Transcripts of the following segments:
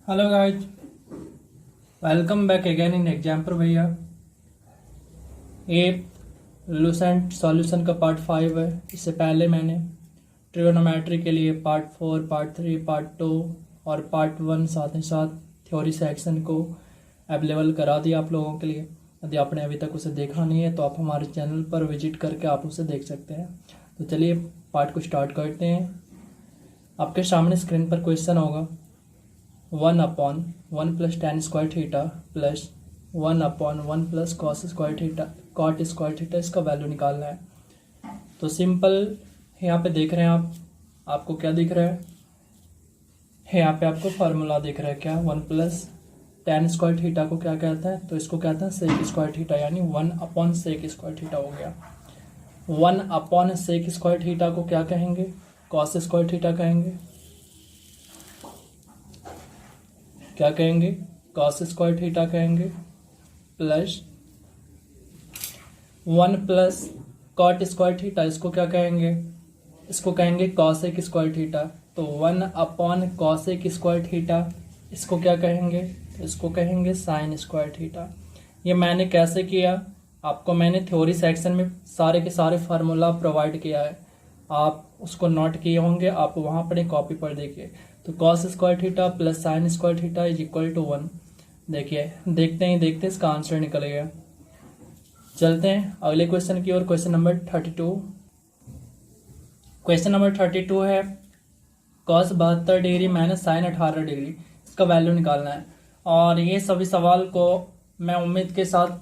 Hello guys, welcome back again in example भैया। ये Lucent solution का पार्ट 5 है। इससे पहले मैंने ट्रिगोनोमेट्री के लिए पार्ट 4, पार्ट 3, पार्ट 2 और पार्ट 1 साथ ही साथ थ्योरी सेक्शन को अवेलेबल करा दिया आप लोगों के लिए। यदि आपने अभी तक उसे देखा नहीं है तो आप हमारे चैनल पर विजिट करके आप उसे देख सकते हैं। तो चलिए पार्ट को स्टार्ट करते हैं। आपके सामने स्क्रीन पर क्वेश्चन होगा 1/1 plus tan square theta plus 1/1 plus cos square theta cot square theta, इसका वैल्यू निकालना है। तो सिंपल यहाँ पे देख रहे हैं आपको क्या दिख रहा है? यहाँ पे आपको फार्मूला दिख रहा है क्या? 1 प्लस tan स्क्वायर थीटा को क्या कहता है? तो इसको कहते हैं सेक स्क्वायर थीटा, यानी 1/सेक स्क्वायर थीटा हो गया। 1/सेक स्क्वायर थीटा को क्या कहेंगे? कॉस स्क्वायर थीटा कहेंगे। क्या कहेंगे? कॉस स्क्वायर थीटा कहेंगे। Plus 1 plus cot square theta, इसको क्या कहेंगे? इसको कहेंगे कॉसेक स्क्वायर थीटा। तो 1/कॉसेक स्क्वायर थीटा, इसको क्या कहेंगे? इसको कहेंगे साइन स्क्वायर थीटा। ये मैंने कैसे किया? आपको मैंने थ्योरी सेक्शन में सारे के सारे फार्मूला प्रोवाइड किया है, आप उसको नोट किए होंगे, आप वहाँ पर कॉपी पर देखिए। तो cos square theta plus sine square theta is equal to 1। देखिए देखते इसका आंसर निकलेगा। चलते हैं अगले क्वेश्चन की ओर। Question number 32। क्वेश्चन नंबर 32 है cos 72 degree minus sine 18 degree, इसका वैल्यू निकालना है। और ये सभी सवाल को मैं उम्मीद के साथ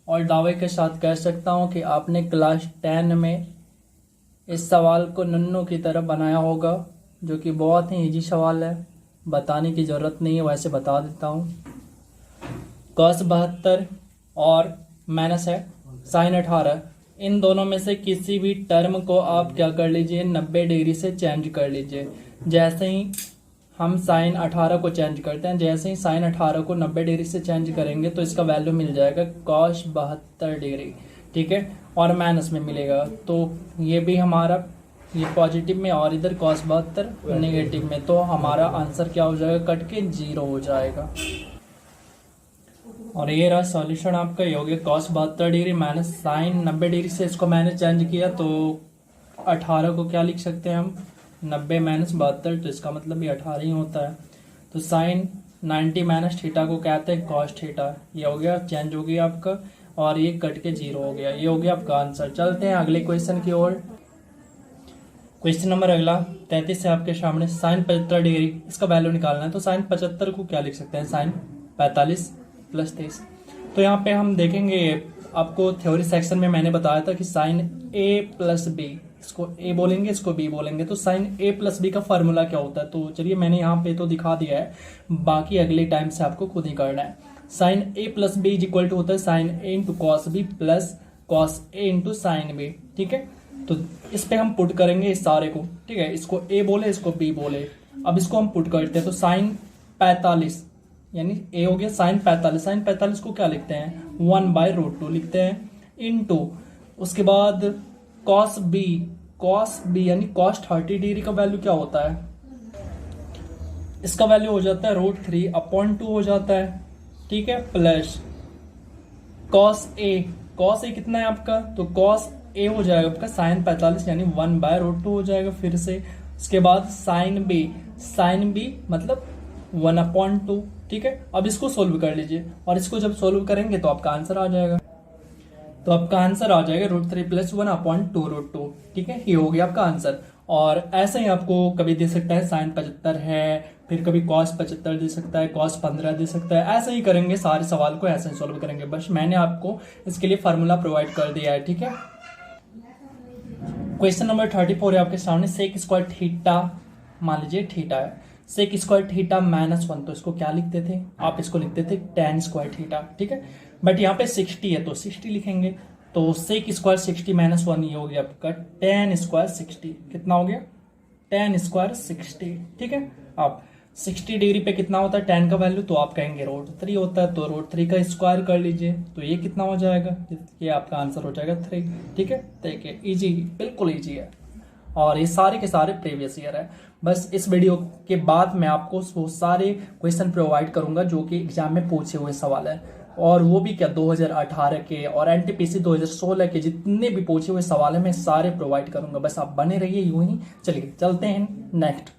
और दावे के साथ कह सकता हूँ कि आपने क्लास 10 में इस सवाल को नन्नों की तरह बनाया होगा, जो कि बहुत ही इजी सवाल है, बताने की ज़रूरत नहीं है, वैसे बता देता हूँ। कॉस 72 और माइनस है साइन 18, इन दोनों में से किसी भी टर्म को आप क्या कर लीजिए? 90 डिग्री से चेंज कर लीजिए। जैसे ही हम साइन 18 को चेंज करते हैं, जैसे ही साइन 18 को 90 डिग्री से चेंज करेंगे तो इसका वैल्यू मिल जाएगा कॉस 72 डिग्री, ठीक है। और माइनस में मिलेगा, तो ये भी हमारा ये पॉजिटिव में और इधर कॉस 72 नेगेटिव में, तो हमारा आंसर क्या हो जाएगा? कट के 0 हो जाएगा। और ये रहा सॉल्यूशन आपका। ये हो गया cos 72 degree minus sine 90 degree से इसको मैंने चेंज किया, तो 18 को क्या लिख सकते हैं हम? 90 माइनस 72, तो इसका मतलब ये 18 ही होता है। तो साइन 90 माइनस थीटा को कहते हैं कॉस थीटा। ये हो गया, चेंज हो गया आपका, और ये कट के 0 हो गया। ये हो गया आपका आंसर। चलते हैं अगले क्वेश्चन की ओर। क्वेश्चन नंबर अगला 33 है आपके सामने। साइन 75 डिग्री, इसका वैल्यू निकालना है। तो साइन 75 को क्या लिख सकते हैं? Sine 45 plus 23। तो यहाँ पे हम देखेंगे, आपको थ्योरी सेक्शन में मैंने बताया था कि साइन ए प्लस बी, इसको ए बोलेंगे, इसको बी बोलेंगे। तो साइन ए प्लस बी का फार्मूला क्या होता है? तो चलिए मैंने यहाँ पे तो दिखा दिया है, बाकी अगले टाइम से आपको खुद ही करना है। Sine A plus B is equal to होता है sine A into cos B plus cos A into sine B, ठीक है। तो इस पे हम पुट करेंगे इस सारे को, ठीक है। इसको ए बोले, इसको बी बोले। अब इसको हम पुट करते हैं, तो साइन 45 यानी ए हो गया साइन 45। साइन 45 को क्या लिखते हैं? 1/√2 लिखते हैं, इनटू उसके बाद कॉस बी यानी कॉस 30 डिग्री का वैल्यू क्या होता है? इसका वैल्यू हो जाता है √3/2 हो जाता है, ठीक है। प्लस कॉस ए कितना है आपका? तो कॉस ए हो जाएगा आपका साइन 45 यानी 1/√2 हो जाएगा फिर से। उसके बाद साइन बी मतलब 1/2, ठीक है। अब इसको सोल्व कर लीजिए, और इसको जब सोल्व करेंगे तो आपका आंसर आ जाएगा। तो आपका आंसर आ जाएगा √3 प्लस 1/2√2, ठीक है। ये हो गया आपका आंसर। और ऐसे ही आपको कभी दे सकता है साइन 75 है, फिर कभी कॉस 75 दे सकता है, कॉस 15 दे सकता है। ऐसे ही करेंगे, सारे सवाल को ऐसे ही सोल्व करेंगे। बस मैंने आपको इसके लिए फार्मूला प्रोवाइड कर दिया है, ठीक है। क्वेश्चन नंबर 34 है आपके सामने। सेक स्क्वायर थीटा, मान लीजिए थीटा है, सेक स्क्वायर थीटा -1, तो इसको क्या लिखते थे आप? इसको लिखते थे tan स्क्वायर थीटा, ठीक है। बट यहाँ पे 60 है तो 60 लिखेंगे। तो सेक स्क्वायर 60 -1, ये हो गया आपका tan स्क्वायर 60। कितना हो गया? tan स्क्वायर 60, ठीक है। अब 60 डिग्री पे कितना होता है tan का वैल्यू? तो आप कहेंगे √3 होता है, तो √3 का स्क्वायर कर लीजिए, तो ये कितना हो जाएगा? ये आपका आंसर हो जाएगा 3, ठीक है। देखिए इजी, बिल्कुल इजी है, और ये सारे के सारे प्रीवियस ईयर है। बस इस वीडियो के बाद मैं आपको वो सारे क्वेश्चन प्रोवाइड करूंगा जो कि एग्जाम में पूछे हुए सवाल है, और वो भी क्या 2018 के और एनटीपीसी 2016 के जितने भी पूछे हुए सवाल है मैं सारे प्रोवाइड करूंगा। बस आप बने रहिए यूं ही। चलिए चलते हैं नेक्स्ट।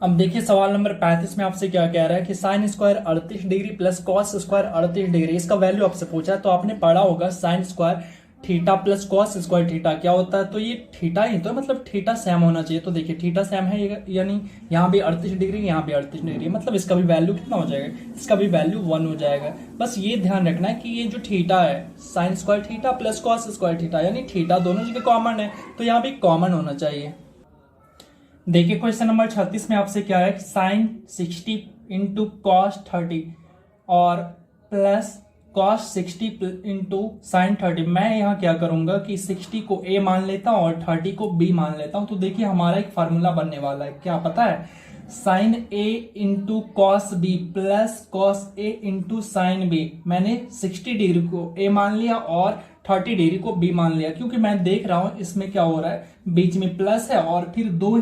अब देखिए सवाल नंबर 35 में आपसे क्या कह रहा है कि sine square 38 degree plus cos square 38 degree, इसका वैल्यू आपसे पूछा है। तो आपने पढ़ा होगा sign square theta plus cos square theta क्या होता है, तो ये थीटा ही तो मतलब थीटा सेम होना चाहिए। तो देखिए थीटा सेम है, यानी यहाँ भी 38 डिग्री यहाँ भी 38 डिग्री, मतलब इसका भी वैल्यू कितना हो जाएगा, इसका भी वैल्यू 1 हो जाएगा। बस ये ध्यान रखना है कि ये जो थीटा है sign square theta plus cos square theta, यानी थीटा दोनों जगह कॉमन है, तो यहाँ भी कॉमन होना चाहिए। देखिए क्वेश्चन नंबर 36 में आपसे क्या है, साइन 60 इंटू कॉस 30 और प्लस कॉस 60 इंटू साइन 30। मैं यहाँ क्या करूंगा कि 60 को a मान लेता हूँ और 30 को b मान लेता हूँ। तो देखिए हमारा एक फार्मूला बनने वाला है, क्या पता है, sine a into cos b plus cos a into sine b। मैंने 60 डिग्री को a मान लिया और 30 डिग्री को b मान लिया, क्योंकि मैं देख रहा हूं इसमें क्या हो रहा है, बीच में प्लस है और फिर दो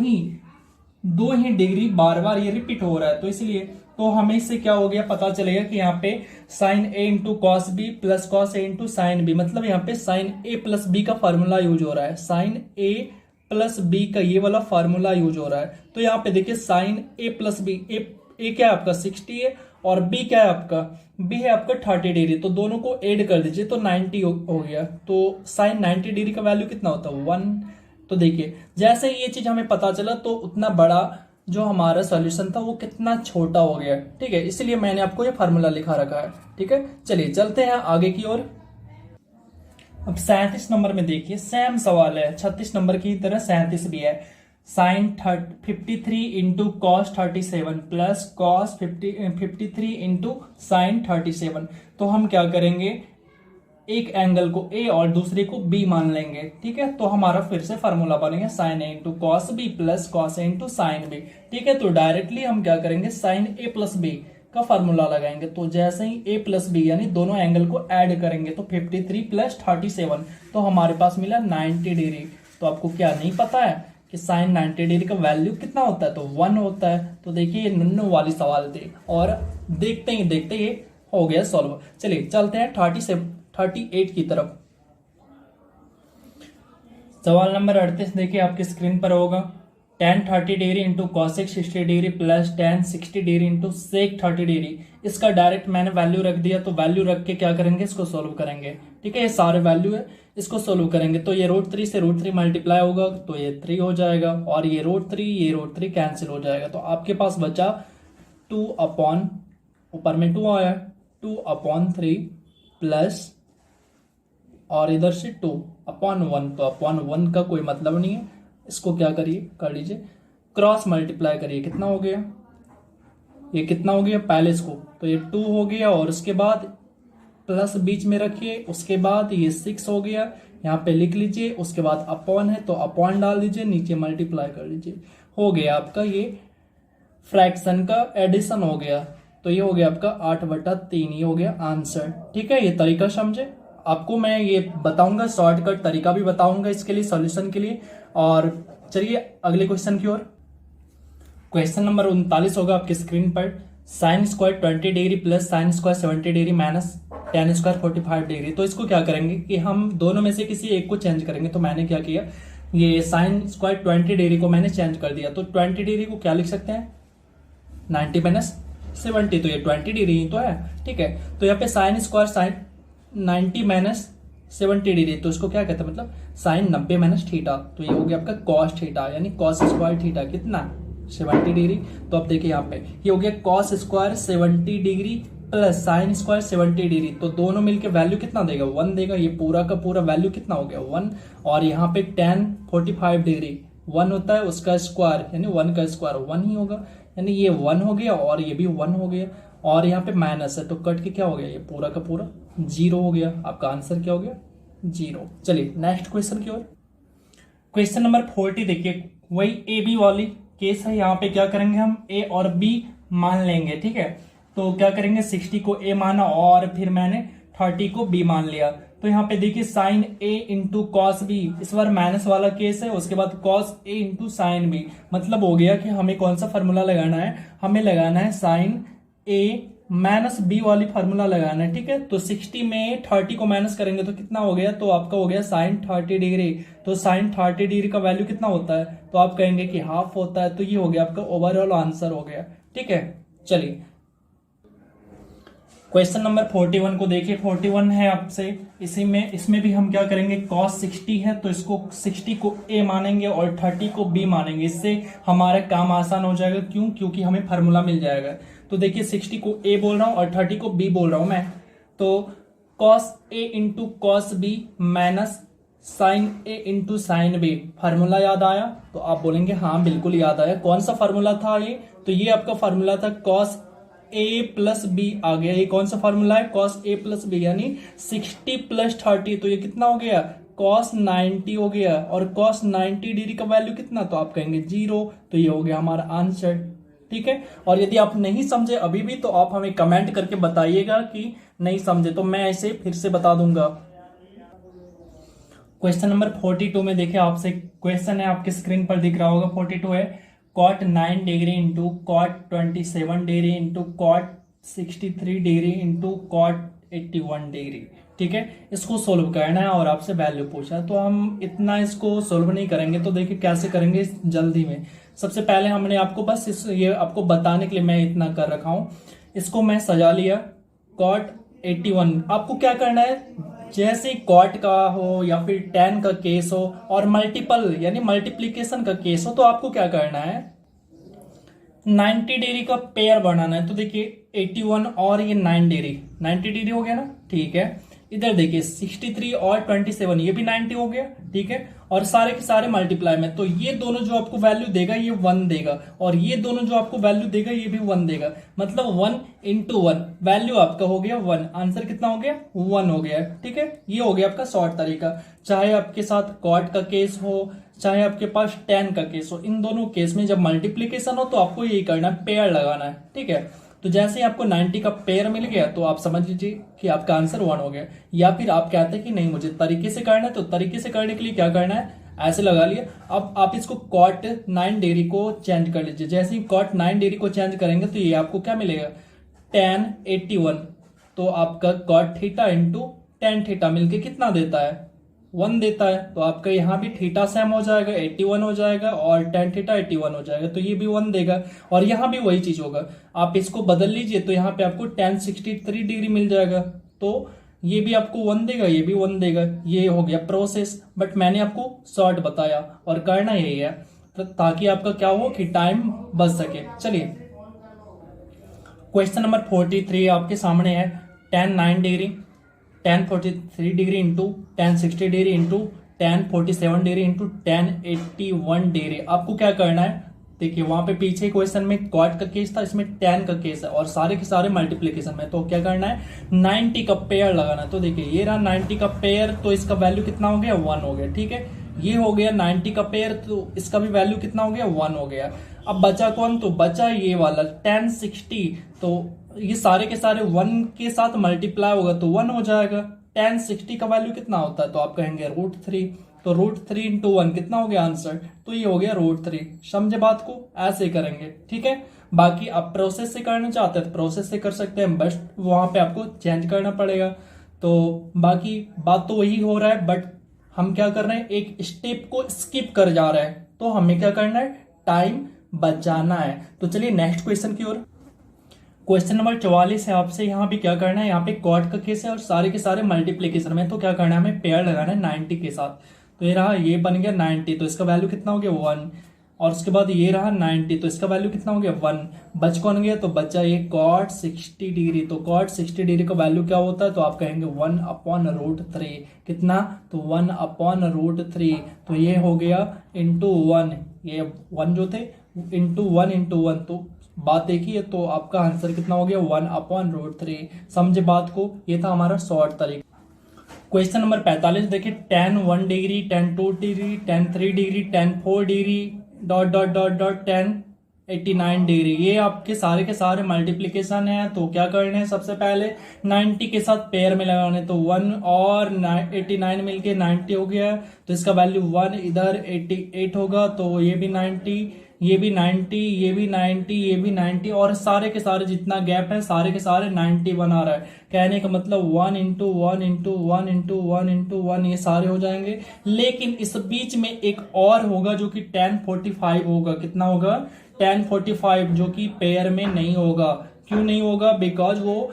ही डिग्री बार बार ये रिपीट हो रहा है, तो इसलिए तो हमें इससे क्या हो गया पता चलेगा कि यहाँ पे sine a into cos B plus cos a into sine B, मतलब यहाँ पे साइन a प्लस बी का फार्मूला यूज हो रहा है, साइन a प्लस बी का ये वाला फार्मूला यूज हो रहा है। तो यहाँ पे देखिए साइन a प्लस बी, ए क्या है आपका 60 है और बी क्या है आपका, बी है आपका 30 डिग्री, तो दोनों को ऐड कर दीजिए तो 90 हो गया। तो साइन 90 डिग्री का वैल्यू कितना होता है 1। तो देखिए जैसे ही ये चीज हमें पता चला तो उतना बड़ा जो हमारा सॉल्यूशन था वो कितना छोटा हो गया, ठीक है, इसलिए मैंने आपको ये फार्मूला लिखा रखा है, ठीक है। चलिए चलते हैं आगे की ओर। अब 37 नंबर में देखिए सेम सवाल है, 36 नंबर की तरह 37 भी है। Sine 53 into cos 37 plus cos 53 into sine 37। तो हम क्या करेंगे, एक एंगल को a और दूसरे को b मान लेंगे, ठीक है। तो हमारा फिर से फार्मूला बनेगा sine a into cos b plus cos a into sine b, ठीक है। तो डायरेक्टली हम क्या करेंगे, साइन a प्लस b का फार्मूला लगाएंगे। तो जैसे ही a प्लस b यानी दोनों एंगल को ऐड करेंगे तो 53 प्लस 37, तो हमारे पास मिला 90 डिग्री। तो आपको क्या नहीं पता है कि साइन 90 डिग्री का वैल्यू कितना होता है, तो 1 होता है। तो देखिए ये नन्नू वाली सवाल थे और देखते ही देखते ये हो गया सॉल्व। चलिए चलते हैं 38 की तरफ। सवाल नंबर 38 देखिए आपकी स्क्रीन पर होगा, tan 30 degree into cosec 60 degree plus tan 60 degree into sec 30 degree. इसका डायरेक्ट मैंने वैल्यू रख दिया, तो वैल्यू रख के क्या करेंगे, इसको सोल्व करेंगे, ठीक है। ये सारे वैल्यू है, इसको सोल्व करेंगे तो ये √3 से √3 मल्टीप्लाई होगा तो ये 3 हो जाएगा, और ये √3 कैंसिल हो जाएगा। तो आपके पास बचा 2 अपॉन, ऊपर में 2 आया, 2/3 प्लस और इधर से 2/1। तो अपॉन 1 का कोई मतलब नहीं है, इसको क्या करिए, कर लीजिए क्रॉस मल्टीप्लाई करिए, कितना हो गया, ये कितना हो गया पहले इसको, तो ये 2 हो गया और उसके बाद प्लस बीच में रखिए, उसके बाद ये 6 हो गया, यहाँ पे लिख लीजिए, उसके बाद अपॉन है तो अपॉन डाल दीजिए, नीचे मल्टीप्लाई कर लीजिए, हो गया आपका ये फ्रैक्शन का एडिशन हो गया। तो ये हो गया आपका 8/3, ये हो गया आंसर, ठीक है। ये तरीका समझे, आपको मैं ये बताऊंगा, शॉर्टकट तरीका भी बताऊंगा इसके लिए, सॉल्यूशन के लिए। और चलिए अगले क्वेश्चन की ओर। क्वेश्चन नंबर 39 होगा आपकी स्क्रीन पर, sine square 20 degree plus sine square 70 degree minus tan square 45 degree. तो इसको क्या करेंगे कि हम दोनों में से किसी एक को चेंज करेंगे। तो मैंने क्या किया, ये साइन स्क्वायर 20 डिग्री को मैंने चेंज कर दिया, तो 20 डिग्री को क्या लिख सकते हैं, 90 माइनस 70, तो ये 20 डिग्री ही तो है, ठीक है। तो यहाँ पे sine square sine 90 minus 70 degree, तो इसको क्या कहते हैं, मतलब साइन 90 माइनस थीटा, तो ये हो गया आपका कॉस थीटा, यानी कॉस स्क्वायर थीटा कितना 70 डिग्री। तो अब देखिए यहाँ पे ये हो गया cos square 70 degree plus sine square 70 degree, तो दोनों मिलके वैल्यू कितना देगा 1 देगा, ये पूरा का पूरा वैल्यू कितना हो गया 1। और यहाँ पे tan 45 डिग्री 1 होता है, उसका स्क्वायर यानी 1 का स्क्वायर 1 ही होगा, यानी ये 1 हो गया और ये भी 1 हो गया, और यहाँ पे माइनस है तो कट के क्या हो गया, ये पूरा का पूरा 0 हो गया। आपका आंसर क्या हो गया 0। चलिए नेक्स्ट क्वेश्चन की ओर। क्वेश्चन नंबर 40 देखिए, वही ए बी वाली केस है। यहाँ पे क्या करेंगे, हम ए और बी मान लेंगे, ठीक है। तो क्या करेंगे, 60 को ए माना और फिर मैंने 30 को बी मान लिया। तो यहाँ पे देखिए sign A into cos B, इस बार माइनस वाला केस है, उसके बाद cos A into sine B, मतलब हो गया कि हमें कौन सा फॉर्मूला लगाना है, हमें लगाना है साइन ए माइनस बी वाली फार्मूला लगाना है, ठीक है। तो 60 में 30 को माइनस करेंगे तो कितना हो गया, तो आपका हो गया साइन 30 डिग्री। तो साइन 30 डिग्री का वैल्यू कितना होता है, तो आप कहेंगे कि हाफ होता है। तो ये हो गया आपका ओवरऑल आंसर हो गया, ठीक है। चलिए क्वेश्चन नंबर 41 को देखिए। 41 है आपसे, इसमें भी हम क्या करेंगे, cos 60 है तो इसको 60 को a मानेंगे और 30 को b मानेंगे, इससे हमारा काम आसान हो जाएगा। क्यों, क्योंकि हमें फार्मूला मिल जाएगा। तो देखिए 60 को a बोल रहा हूं और 30 को b बोल रहा हूं मैं, तो cos a into cos B minus sine A into sine B, formula याद आया, तो आप बोलेंगे हाँ बिल्कुल याद आया। कौन सा फार्मूला था ये, तो ये आपका फार्मूला था cos a प्लस बी आ गया। ये कौन सा फार्मूला है, cos a प्लस बी, यानी 60 प्लस 30, तो ये कितना हो गया, cos 90 हो गया। और cos 90 डिग्री का वैल्यू कितना, तो आप कहेंगे 0, तो ये हो गया हमारा आंसर, ठीक है। और यदि आप नहीं समझे अभी भी तो आप हमें कमेंट करके बताइएगा कि नहीं समझे, तो मैं ऐसे फिर से बता दूंगा। क्वेश्चन नंबर 42 में देखिए आपसे क्वेश्चन है, आपके स्क्रीन पर दिख रहा होगा। 42 है cot 9 degree into cot 27 degree into cot 63 degree into cot 81 degree, ठीक है। इसको सोल्व करना है और आपसे वैल्यू पूछा है, तो हम इतना इसको सोल्व नहीं करेंगे। तो देखिए कैसे करेंगे जल्दी में। सबसे पहले हमने आपको बस ये आपको बताने के लिए मैं इतना कर रखा हूं, इसको मैं सजा लिया। cot 81 आपको क्या करना है, जैसे कॉट का हो या फिर टेन का केस हो और मल्टीपल यानी मल्टीप्लीकेशन का केस हो, तो आपको क्या करना है, 90 डिग्री का पेयर बनाना है। तो देखिए 81 और ये 9 डिग्री, 90 डिग्री हो गया ना, ठीक है। इधर देखिए 63 और 27, ये भी 90 हो गया, ठीक है। और सारे के सारे मल्टीप्लाई में, तो ये दोनों जो आपको वैल्यू देगा ये 1 देगा, और ये दोनों जो आपको वैल्यू देगा ये भी 1 देगा, मतलब 1 इंटू 1 वैल्यू आपका हो गया 1। आंसर कितना हो गया, 1 हो गया, ठीक है। ये हो गया आपका शॉर्ट तरीका। चाहे आपके साथ कॉट का केस हो, चाहे आपके पास टेन का केस हो, इन दोनों केस में जब मल्टीप्लीकेशन हो तो आपको यही करना है, पेयर लगाना है, ठीक है। तो जैसे ही आपको 90 का पेयर मिल गया तो आप समझ लीजिए कि आपका आंसर 1 हो गया। या फिर आप कहते हैं कि नहीं मुझे तरीके से करना है, तो तरीके से करने के लिए क्या करना है, ऐसे लगा लिया। अब आप इसको cot 9 डिग्री को चेंज कर लीजिए। जैसे ही cot 9 डिग्री को चेंज करेंगे तो ये आपको क्या मिलेगा, tan 81, तो आपका cot theta into tan theta मिलके कितना देता है, 1 देता है। तो आपका यहाँ भी थीटा सेम हो जाएगा, 81 हो जाएगा, और tan थीटा 81 हो जाएगा, तो ये भी 1 देगा। और यहाँ भी वही चीज होगा, आप इसको बदल लीजिए तो यहाँ पे आपको tan 63 डिग्री मिल जाएगा, तो ये भी आपको 1 देगा, ये भी 1 देगा। ये हो गया प्रोसेस, बट मैंने आपको शॉर्ट बताया और करना यही है, तो ताकि आपका क्या हो कि टाइम बच सके। चलिए क्वेश्चन नंबर 43 आपके सामने है, tan 9 degree, tan 43 degree into tan 60 degree into tan 47 degree into tan 81 degree. आपको क्या करना है, देखिए वहां पे पीछे क्वेश्चन में कॉट का केस था, इसमें tan का केस है और सारे के सारे मल्टीप्लीकेशन में। तो क्या करना है, 90 का पेयर लगाना है। तो देखिए ये रहा 90 का पेयर, तो इसका वैल्यू कितना हो गया, 1 हो गया, ठीक है। ये हो गया 90 का पेयर, तो इसका भी वैल्यू कितना हो गया, 1 हो गया। अब बचा कौन, तो बचा ये वाला tan 60, तो ये सारे के सारे 1 के साथ मल्टीप्लाई होगा तो 1 हो जाएगा। tan 60 का वैल्यू कितना होता है, तो आप कहेंगे √3, तो √3 इंटू 1 कितना हो गया आंसर, तो ये हो गया √3। समझे बात को, ऐसे ही करेंगे, ठीक है। बाकी आप प्रोसेस से करना चाहते हैं तो प्रोसेस से कर सकते हैं, बस वहां पे आपको चेंज करना पड़ेगा। तो बाकी बात तो वही हो रहा है, बट हम क्या कर रहे हैं, एक स्टेप को स्किप कर जा रहे हैं, तो हमें क्या करना है, टाइम बचाना है। तो चलिए नेक्स्ट क्वेश्चन की ओर। क्वेश्चन नंबर 44 है आपसे, यहाँ पे क्या करना है, यहाँ पे कॉट का केस है और सारे के सारे मल्टीप्लीकेशन में। तो क्या करना है, हमें पेयर लगाना है 90 के साथ। तो ये रहा, ये बन गया 90, तो इसका वैल्यू कितना हो गया, 1। और उसके बाद ये रहा 90, तो इसका वैल्यू कितना हो गया, 1। बच कौन गया, तो बचा ये cot 60 डिग्री। तो cot 60 डिग्री का वैल्यू क्या होता है, तो आप कहेंगे 1/√3। कितना, तो 1/√3। तो ये हो गया इंटू 1, ये 1 जो थे इंटू 1 तो बात एक ही है, तो आपका आंसर कितना हो गया, 1/√3। समझे बात को, ये था हमारा शॉर्ट तरीका। क्वेश्चन नंबर 45 देखिए, tan 1 degree, tan 2 degree, tan 3 degree, tan 4 degree, dot dot dot dot tan 89 degree. ये आपके सारे के सारे मल्टीप्लीकेशन है। तो क्या करना है, सबसे पहले 90 के साथ पेयर में लगाने, तो 1 और 89 मिलके 90 हो गया। तो इसका वैल्यू 1 इधर 88 होगा, तो ये भी 90, ये भी 90, ये भी 90, ये भी 90, और सारे के सारे जितना गैप है सारे के सारे 90 बना रहा है। कहने का मतलब 1 इंटू 1 इंटू 1 इंटू 1 इंटू 1 ये सारे हो जाएंगे। लेकिन इस बीच में एक और होगा जो कि 1045 होगा। कितना होगा, 1045, जो कि पेयर में नहीं होगा। क्यों नहीं होगा, बिकॉज वो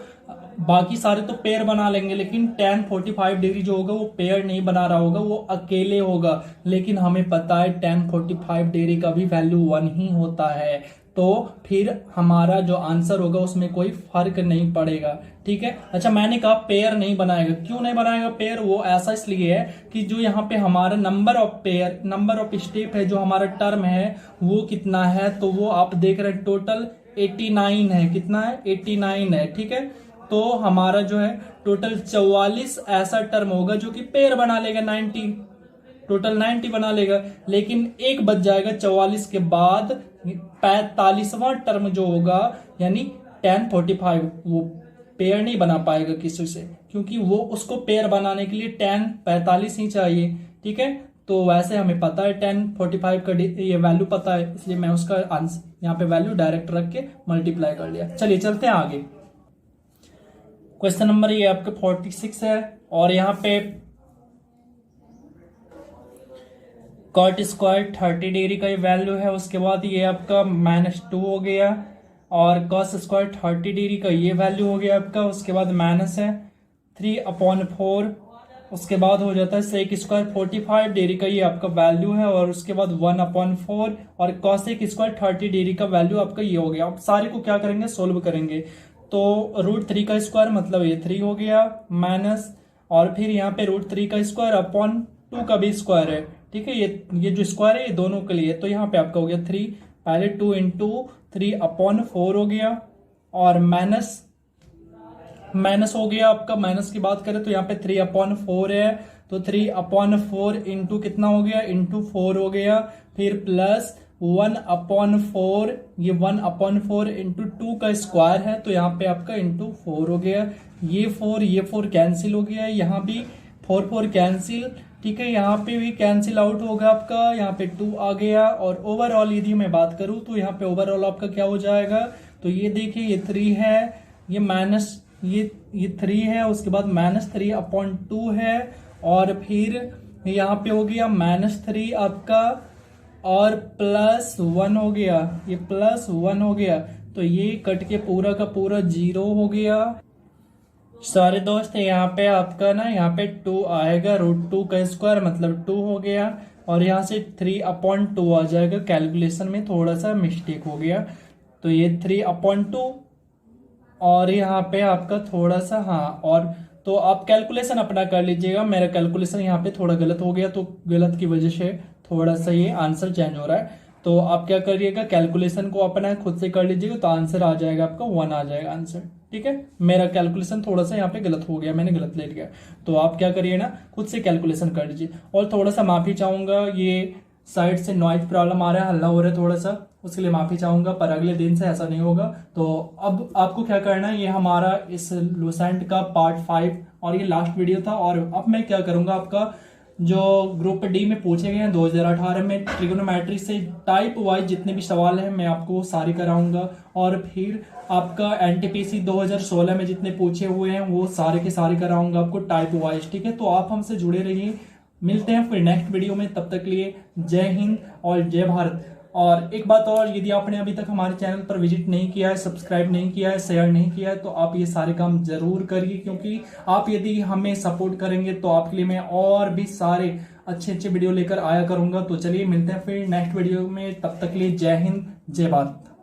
बाकी सारे तो पेयर बना लेंगे, लेकिन 1045 डिग्री जो होगा वो पेयर नहीं बना रहा होगा, वो अकेले होगा। लेकिन हमें पता है 1045 डिग्री का भी वैल्यू 1 ही होता है, तो फिर हमारा जो आंसर होगा उसमें कोई फर्क नहीं पड़ेगा। ठीक है। अच्छा, मैंने कहा पेयर नहीं बनाएगा। क्यों नहीं बनाएगा पेयर, वो ऐसा इसलिए है कि जो यहाँ पे हमारा number of pair, number of step है, जो हमारा टर्म है वो कितना है, तो वो आप देख रहे हैं टोटल 89 है। कितना है, 89 है। ठीक है। तो हमारा जो है टोटल 44 ऐसा टर्म होगा जो कि पेयर बना लेगा 90, टोटल 90 बना लेगा। लेकिन एक बच जाएगा 44 के बाद 45वां टर्म जो होगा, यानी 1045, वो पेयर नहीं बना पाएगा किसी से, क्योंकि वो उसको पेयर बनाने के लिए 1045 ही चाहिए। ठीक है। तो वैसे हमें पता है 1045 का ये वैल्यू पता है, इसलिए मैं उसका आंसर यहाँ पे वैल्यू डायरेक्ट रख के मल्टीप्लाई कर लिया। चलिए चलते हैं आगे। क्वेश्चन नंबर ये आपके 46 है, और यहाँ पे कॉट स्क्वायर 30 डिग्री का ये वैल्यू है। उसके बाद ये आपका -2 हो गया, और कॉस स्क्वायर 30 डिग्री का ये वैल्यू हो गया आपका। उसके बाद माइनस है 3/4, उसके बाद हो जाता है सेक स्क्वायर 45 डिग्री का ये आपका वैल्यू है, और उसके बाद 1/4, और कॉसेक स्क्वायर 30 डिग्री का वैल्यू आपका ये हो गया। अब सारे को क्या करेंगे, सोल्व करेंगे। तो √3 का स्क्वायर मतलब ये 3 हो गया, माइनस, और फिर यहाँ पे √3 का स्क्वायर अपॉन 2 का भी स्क्वायर है। ठीक है। ये जो स्क्वायर है ये दोनों के लिए, तो यहाँ पे आपका हो गया 3, पहले 2 इंटू 3/4 हो गया, और माइनस हो गया आपका। माइनस की बात करें तो यहाँ पे 3/4 है, तो 3/4 इंटू कितना हो गया, इंटू 4 हो गया। फिर प्लस 1/4, ये 1/4 इंटू 2 का स्क्वायर है, तो यहाँ पे आपका इंटू 4 हो गया। ये 4 कैंसिल हो गया, यहाँ भी 4 कैंसिल। ठीक है। यहाँ पे भी कैंसिल आउट होगा आपका, यहाँ पे 2 आ गया। और ओवरऑल यदि मैं बात करूं तो यहाँ पे ओवरऑल आपका क्या हो जाएगा, तो ये देखिए ये 3 है, ये माइनस ये 3 है, उसके बाद -3/2 है, और फिर यहाँ पे हो गया -3 आपका, और +1 हो गया, ये +1 हो गया। तो ये कट के पूरा का पूरा 0 हो गया। सारे दोस्त यहाँ पे आपका ना, यहाँ पे 2 आएगा, √2 का स्क्वायर मतलब 2 हो गया, और यहाँ से 3/2 आ जाएगा। कैलकुलेशन में थोड़ा सा मिस्टेक हो गया, तो ये 3/2, और यहाँ पे आपका थोड़ा सा, हाँ, और तो आप कैलकुलेशन अपना कर लीजिएगा। मेरा कैलकुलेशन यहाँ पे थोड़ा गलत हो गया, तो गलत की वजह से थोड़ा सा ये आंसर चेंज हो रहा है। तो आप क्या करिएगा, कैलकुलेशन को अपना खुद से कर लीजिएगा, तो आंसर आ जाएगा आपका 1 आ जाएगा आंसर। ठीक है। मेरा कैलकुलेशन थोड़ा सा यहाँ पे गलत हो गया, मैंने गलत ले लिया, तो आप क्या करिए ना, खुद से कैलकुलेशन कर लीजिए। और थोड़ा सा माफी चाहूंगा, ये साइड से नॉइज प्रॉब्लम आ रहा है, हल्ला हो रहा है थोड़ा सा, उसके लिए माफी चाहूंगा, पर अगले दिन से ऐसा नहीं होगा। तो अब आपको क्या करना है, ये हमारा इस लूसेंट का पार्ट 5 और ये लास्ट वीडियो था। और अब मैं क्या करूंगा, आपका जो ग्रुप डी में पूछे गए हैं 2018 में ट्रिगोनोमेट्री से टाइप वाइज जितने भी सवाल हैं मैं आपको सारे कराऊंगा, और फिर आपका एनटीपीसी 2016 में जितने पूछे हुए हैं वो सारे के सारे कराऊंगा आपको टाइप वाइज। ठीक है। तो आप हमसे जुड़े रहिए, मिलते हैं फिर नेक्स्ट वीडियो में, तब तक के लिए जय हिंद और जय भारत। और एक बात और, यदि आपने अभी तक हमारे चैनल पर विजिट नहीं किया है, सब्सक्राइब नहीं किया है, शेयर नहीं किया है, तो आप ये सारे काम जरूर करिए, क्योंकि आप यदि हमें सपोर्ट करेंगे तो आपके लिए मैं और भी सारे अच्छे अच्छे वीडियो लेकर आया करूंगा। तो चलिए मिलते हैं फिर नेक्स्ट वीडियो में, तब तक के लिए जय हिंद जय भारत।